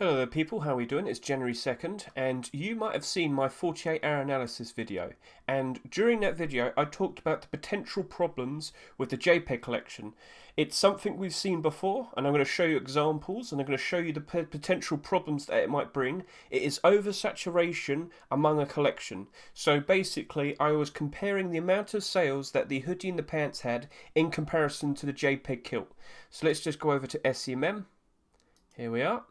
Hello there people, how are we doing? It's January 2nd and you might have seen my 48-hour analysis video, and during that video I talked about the potential problems with the JPEG collection. It's something we've seen before and I'm going to show you examples and I'm going to show you the potential problems that it might bring. It is oversaturation among a collection. So basically I was comparing the amount of sales that the Hoodie and the Pants had in comparison to the JPEG Kilt. So let's just go over to SCMM. Here we are.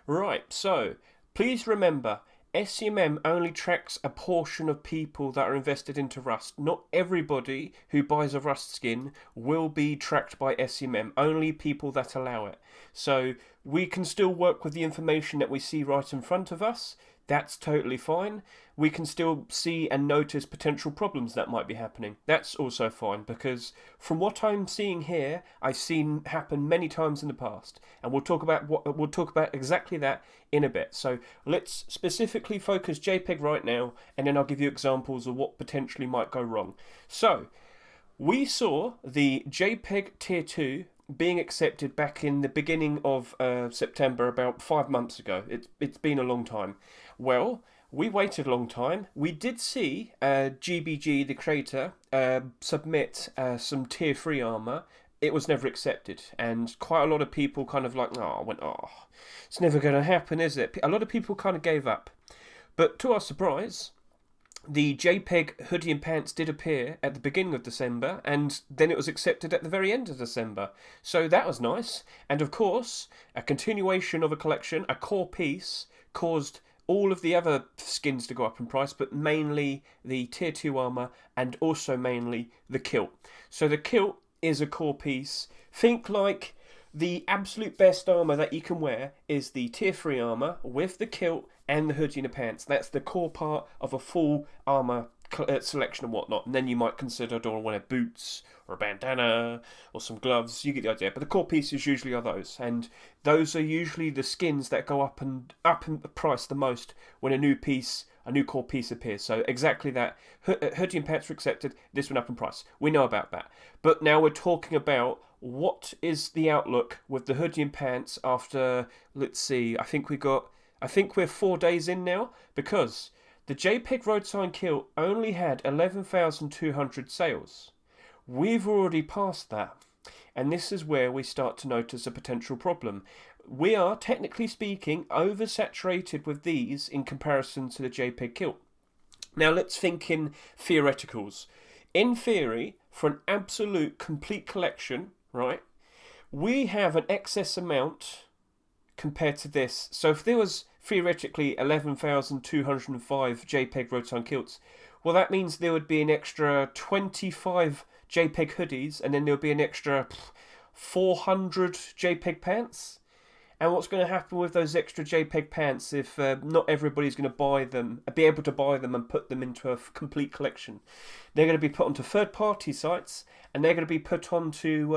Right, so please remember, SCMM only tracks a portion of people that are invested into Rust. Not everybody who buys a Rust skin will be tracked by SCMM, only people that allow it. So we can still work with the information that we see right in front of us. That's totally fine. We can still see and notice potential problems that might be happening. That's also fine, because from what I'm seeing here, I've seen happen many times in the past, and we'll talk about exactly that in a bit. So let's specifically focus JPEG right now, and then I'll give you examples of what potentially might go wrong. So we saw the JPEG Tier 2 being accepted back in the beginning of September, about 5 months ago. It's been a long time. Well, we waited a long time. We did see GBG, the creator, submit some Tier 3 armor. It was never accepted, and quite a lot of people kind of like, it's never going to happen, is it? A lot of people kind of gave up. But to our surprise, the JPEG Hoodie and Pants did appear at the beginning of December, and then it was accepted at the very end of December. So that was nice. And of course, a continuation of a collection, a core piece, caused all of the other skins to go up in price, but mainly the Tier 2 armor and also mainly the kilt. So the kilt is a core piece. Think like the absolute best armor that you can wear is the Tier 3 armor with the kilt and the hoodie and the pants. That's the core part of a full armor selection and whatnot. And then you might consider, do I want to wear boots or a bandana or some gloves? You get the idea. But the core pieces usually are those, and those are usually the skins that go up in price the most when a new core piece appears. So exactly that. Hoodie and pants were accepted. This went up in price. We know about that. But now we're talking about what is the outlook with the hoodie and pants after, let's see, I think we're 4 days in now, because the JPEG road sign kilt only had 11,200 sales. We've already passed that, and this is where we start to notice a potential problem. We are, technically speaking, oversaturated with these in comparison to the JPEG kilt. Now let's think in theoreticals. In theory, for an absolute complete collection, right, we have an excess amount compared to this. So if there was theoretically 11,205 JPEG Rotan kilts, well, that means there would be an extra 25 JPEG hoodies, and then there would be an extra 400 JPEG pants. And what's going to happen with those extra JPEG pants if not everybody's going to be able to buy them and put them into a complete collection? They're going to be put onto third-party sites, and they're going to be put onto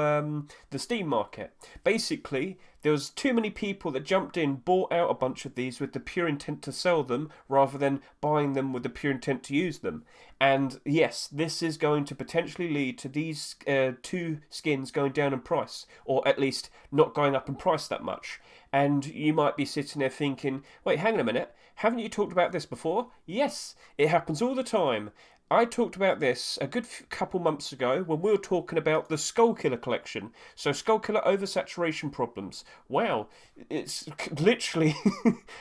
the Steam market. Basically, there was too many people that jumped in, bought out a bunch of these with the pure intent to sell them, rather than buying them with the pure intent to use them. And yes, this is going to potentially lead to these two skins going down in price, or at least not going up in price that much. And you might be sitting there thinking, wait, hang on a minute, haven't you talked about this before? Yes, it happens all the time. I talked about this a good couple months ago when we were talking about the Skullkiller collection. So Skullkiller oversaturation problems. Wow, it's literally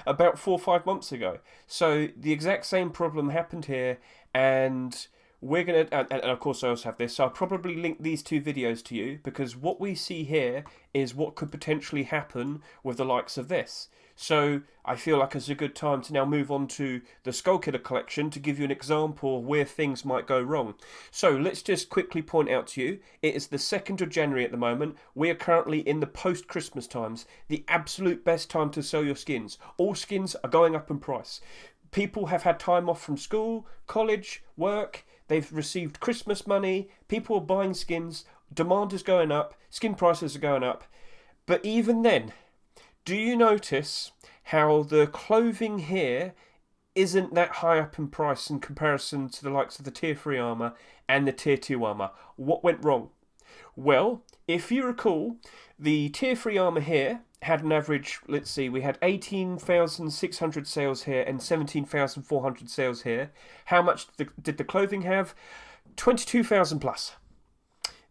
about 4 or 5 months ago. So the exact same problem happened here, and we're going to, and of course I also have this, so I'll probably link these two videos to you, because what we see here is what could potentially happen with the likes of this. So I feel like it's a good time to now move on to the Skullkiller collection to give you an example of where things might go wrong. So let's just quickly point out to you, it is the 2nd of January at the moment. We are currently in the post-Christmas times, the absolute best time to sell your skins. All skins are going up in price. People have had time off from school, college, work. They've received Christmas money. People are buying skins. Demand is going up. Skin prices are going up. But even then, do you notice how the clothing here isn't that high up in price in comparison to the likes of the Tier 3 armor and the Tier 2 armor? What went wrong? Well, if you recall, the Tier 3 armor here had an average, let's see, we had 18,600 sales here and 17,400 sales here. How much did the clothing have? 22,000 plus.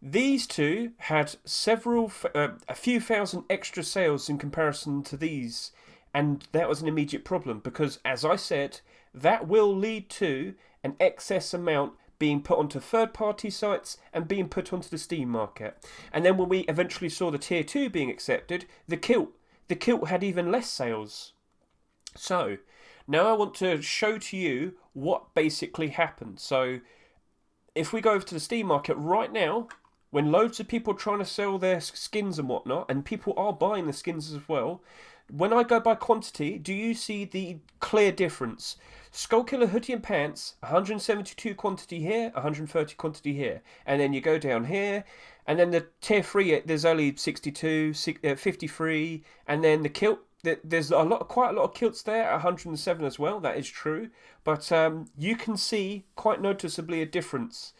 These two had a few thousand extra sales in comparison to these, and that was an immediate problem because, as I said, that will lead to an excess amount being put onto third-party sites and being put onto the Steam market. And then when we eventually saw the Tier 2 being accepted, the kilt had even less sales. So, now I want to show to you what basically happened. So, if we go over to the Steam market right now, when loads of people are trying to sell their skins and whatnot, and people are buying the skins as well, when I go by quantity, do you see the clear difference? Skullkiller Hoodie and Pants, 172 quantity here, 130 quantity here. And then you go down here, and then the Tier 3, there's only 62, 53, and then the kilt, there's quite a lot of kilts there, 107 as well, that is true. But you can see quite noticeably a difference.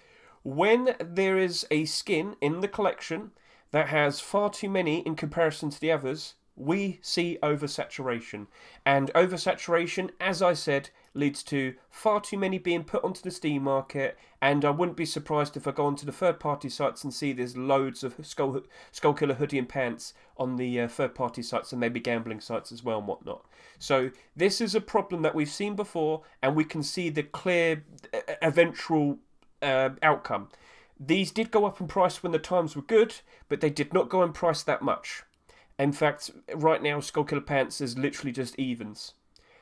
When there is a skin in the collection that has far too many in comparison to the others, we see oversaturation. And oversaturation, as I said, leads to far too many being put onto the Steam market, and I wouldn't be surprised if I go onto the third-party sites and see there's loads of Skullkiller Hoodie and Pants on the third-party sites and maybe gambling sites as well and whatnot. So this is a problem that we've seen before, and we can see the clear eventual outcome. These did go up in price when the times were good, but they did not go in price that much. In fact, right now, Skullkiller Pants is literally just evens.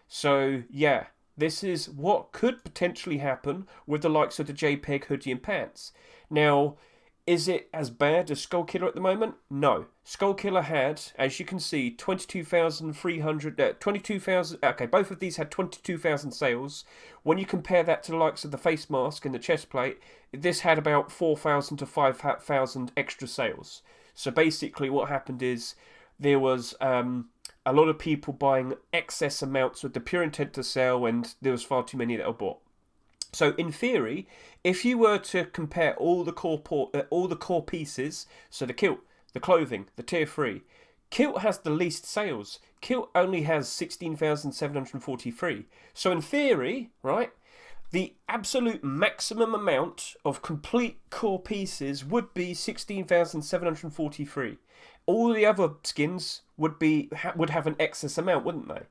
So, yeah, this is what could potentially happen with the likes of the JPEG Hoodie and Pants. Now, is it as bad as Skullkiller at the moment? No. Skullkiller had, as you can see, 22,300... 22,000... Okay, both of these had 22,000 sales. When you compare that to the likes of the face mask and the chest plate, this had about 4,000 to 5,000 extra sales. So basically what happened is there was a lot of people buying excess amounts with the pure intent to sell, and there was far too many that were bought. So in theory, if you were to compare all the core pieces, so the kilt, the clothing, the Tier 3, kilt has the least sales. Kilt only has 16,743. So in theory, right, the absolute maximum amount of complete core pieces would be 16,743. All the other skins would have an excess amount, wouldn't they?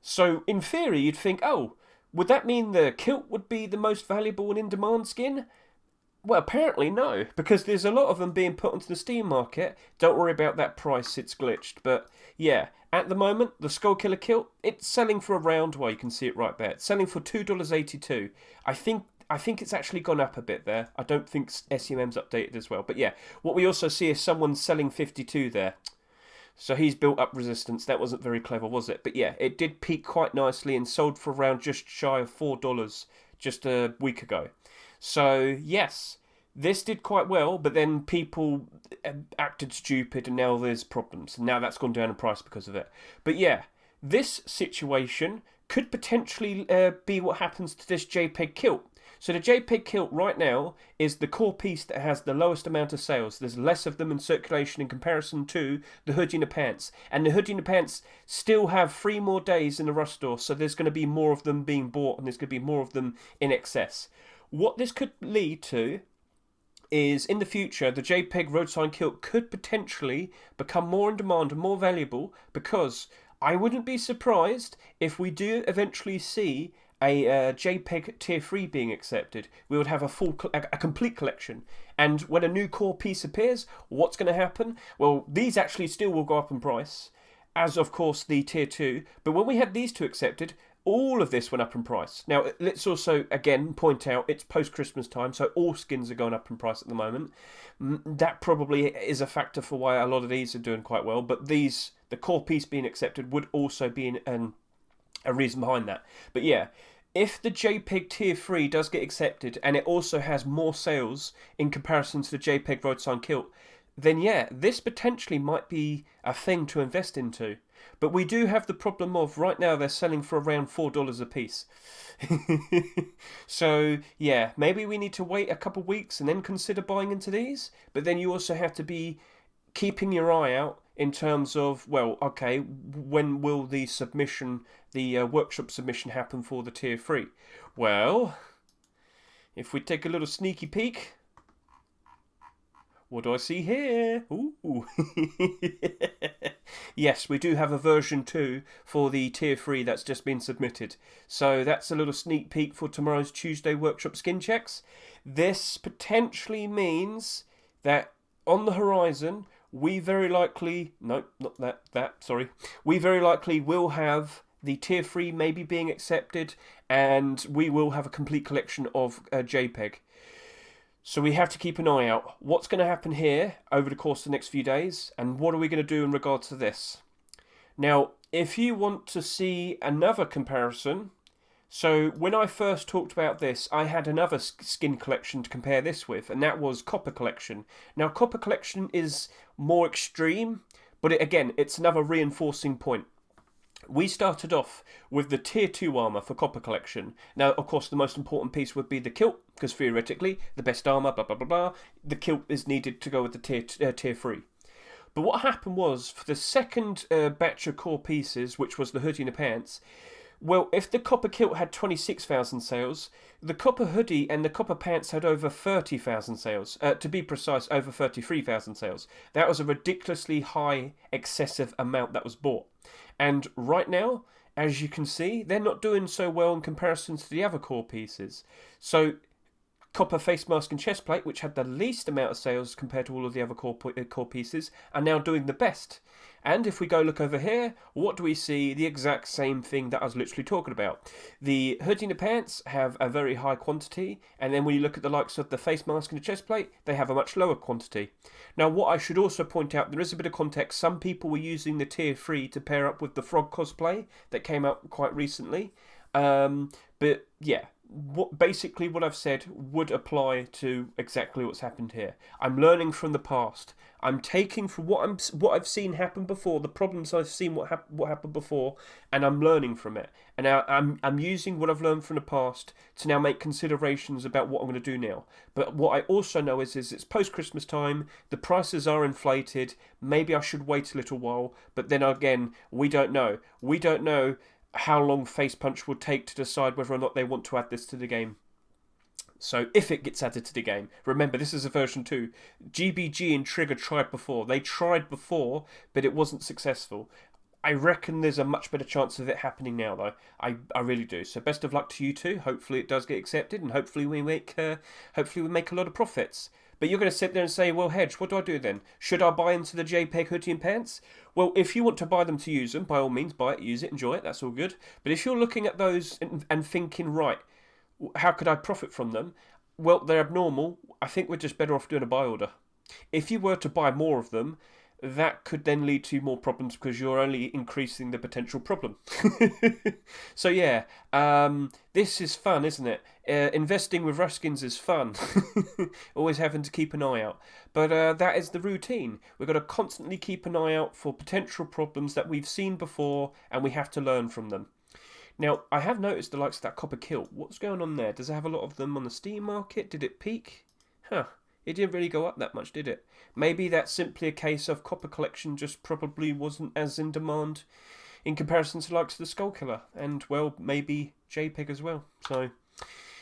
So in theory, you'd think, oh, would that mean the kilt would be the most valuable and in-demand skin? Well, apparently no, because there's a lot of them being put onto the Steam market. Don't worry about that price, it's glitched. But yeah, at the moment, the Skullkiller kilt, it's selling for around, well, you can see it right there. It's selling for $2.82. I think it's actually gone up a bit there. I don't think SCMM's updated as well. But yeah, what we also see is someone selling 52 there. So he's built up resistance. That wasn't very clever, was it? But yeah, it did peak quite nicely and sold for around just shy of $4 just a week ago. So yes, this did quite well, but then people acted stupid and now there's problems. And now that's gone down in price because of it. But yeah, this situation could potentially be what happens to this JPEG kilt. So the JPEG kilt right now is the core piece that has the lowest amount of sales. There's less of them in circulation in comparison to the Hoodie and the Pants. And the Hoodie and the Pants still have 3 more days in the rush store, so there's going to be more of them being bought and there's going to be more of them in excess. What this could lead to is, in the future, the JPEG road sign kilt could potentially become more in demand and more valuable, because I wouldn't be surprised if we do eventually see a JPEG Tier 3 being accepted. We would have a complete collection. And when a new core piece appears, what's going to happen? Well, these actually still will go up in price, as of course the Tier 2. But when we had these two accepted, all of this went up in price. Now, let's also, again, point out it's post-Christmas time, so all skins are going up in price at the moment. That probably is a factor for why a lot of these are doing quite well. But these, the core piece being accepted, would also be a reason behind that. But yeah, if the JPEG Tier 3 does get accepted and it also has more sales in comparison to the JPEG road sign kilt, then yeah, this potentially might be a thing to invest into. But we do have the problem of, right now they're selling for around $4 a piece. So yeah, maybe we need to wait a couple of weeks and then consider buying into these. But then you also have to be keeping your eye out in terms of, well, okay, when will the submission, the workshop submission happen for the Tier 3? Well, if we take a little sneaky peek, what do I see here? Ooh. Yes, we do have a version 2 for the Tier 3 that's just been submitted. So that's a little sneak peek for tomorrow's Tuesday workshop skin checks. This potentially means that on the horizon, we very likely... No, not that, sorry. We very likely will have the Tier 3 maybe being accepted, and we will have a complete collection of JPEG. So we have to keep an eye out. What's going to happen here over the course of the next few days, and what are we going to do in regards to this? Now, if you want to see another comparison, so when I first talked about this, I had another skin collection to compare this with, and that was Copper Collection. Now, Copper Collection is more extreme, but it's another reinforcing point. We started off with the Tier 2 armour for Copper Collection. Now, of course, the most important piece would be the kilt, because theoretically, the best armour, blah, blah, blah, blah. The kilt is needed to go with the Tier 3. But what happened was, for the second batch of core pieces, which was the hoodie and the pants, well, if the copper kilt had 26,000 sales, the copper hoodie and the copper pants had over 30,000 sales. To be precise, over 33,000 sales. That was a ridiculously high, excessive amount that was bought. And right now, as you can see, they're not doing so well in comparison to the other core pieces. So, copper face mask and chest plate, which had the least amount of sales compared to all of the other core pieces, are now doing the best. And if we go look over here, what do we see? The exact same thing that I was literally talking about. The hoodie and the pants have a very high quantity, and then when you look at the likes of the face mask and the chest plate, they have a much lower quantity. Now, what I should also point out, there is a bit of context. Some people were using the Tier 3 to pair up with the frog cosplay that came out quite recently. But yeah, basically what I've said would apply to exactly what's happened here. I'm learning from the past. I'm taking from what I've seen happen before, the problems I've seen what happened before, and I'm learning from it. And now I'm using what I've learned from the past to now make considerations about what I'm going to do now. But what I also know is it's post-Christmas time, the prices are inflated, maybe I should wait a little while, but then again, we don't know. We don't know how long Face Punch will take to decide whether or not they want to add this to the game. So if it gets added to the game, remember this is a version 2. GBG and Trigger tried before. They tried before, but it wasn't successful. I reckon there's a much better chance of it happening now, though. I really do. So best of luck to you two. Hopefully it does get accepted, and hopefully we make a lot of profits. But you're going to sit there and say, well, Hedge, what do I do then? Should I buy into the JPEG hoodie and pants? Well, if you want to buy them to use them, by all means, buy it, use it, enjoy it. That's all good. But if you're looking at those and thinking, right, how could I profit from them? Well, they're abnormal. I think we're just better off doing a buy order. If you were to buy more of them, that could then lead to more problems because you're only increasing the potential problem. So yeah, this is fun, isn't it? Investing with Ruskins is fun. Always having to keep an eye out. But that is the routine. We've got to constantly keep an eye out for potential problems that we've seen before, and we have to learn from them. Now, I have noticed the likes of that copper kilt. What's going on there? Does it have a lot of them on the Steam market? Did it peak? Huh. It didn't really go up that much, did it? Maybe that's simply a case of Copper Collection just probably wasn't as in demand in comparison to the likes of the Skullkiller. And, well, maybe JPEG as well. So,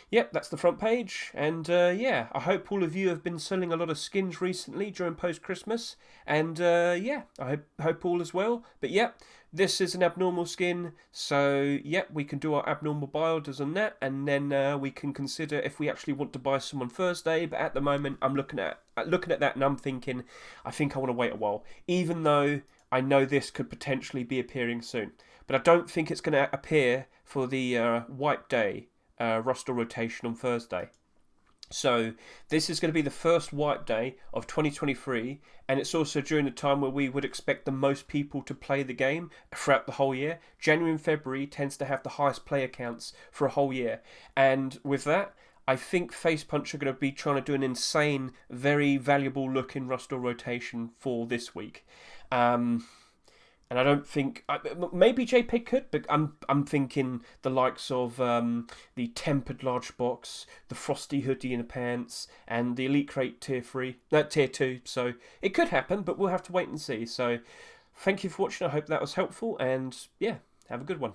yep, that's the front page. And, yeah, I hope all of you have been selling a lot of skins recently during post-Christmas. And, yeah, I hope all is well. But, yep, this is an abnormal skin. So, yep, we can do our abnormal buy orders on that. And then we can consider if we actually want to buy some on Thursday. But at the moment, I'm looking at that and I'm thinking, I think I want to wait a while. Even though I know this could potentially be appearing soon. But I don't think it's going to appear for the Wipe Day roster rotation on Thursday. So this is going to be the first wipe day of 2023, and it's also during the time where we would expect the most people to play the game throughout the whole year. January and February tends to have the highest player counts for a whole year, and with that, I think Face Punch are going to be trying to do an insane, very valuable looking roster rotation for this week. And I don't think maybe JPEG could, but I'm thinking the likes of the tempered large box, the frosty hoodie in the pants, and the Elite Crate Tier 3, Tier 2. So it could happen, but we'll have to wait and see. So thank you for watching. I hope that was helpful, and yeah, have a good one.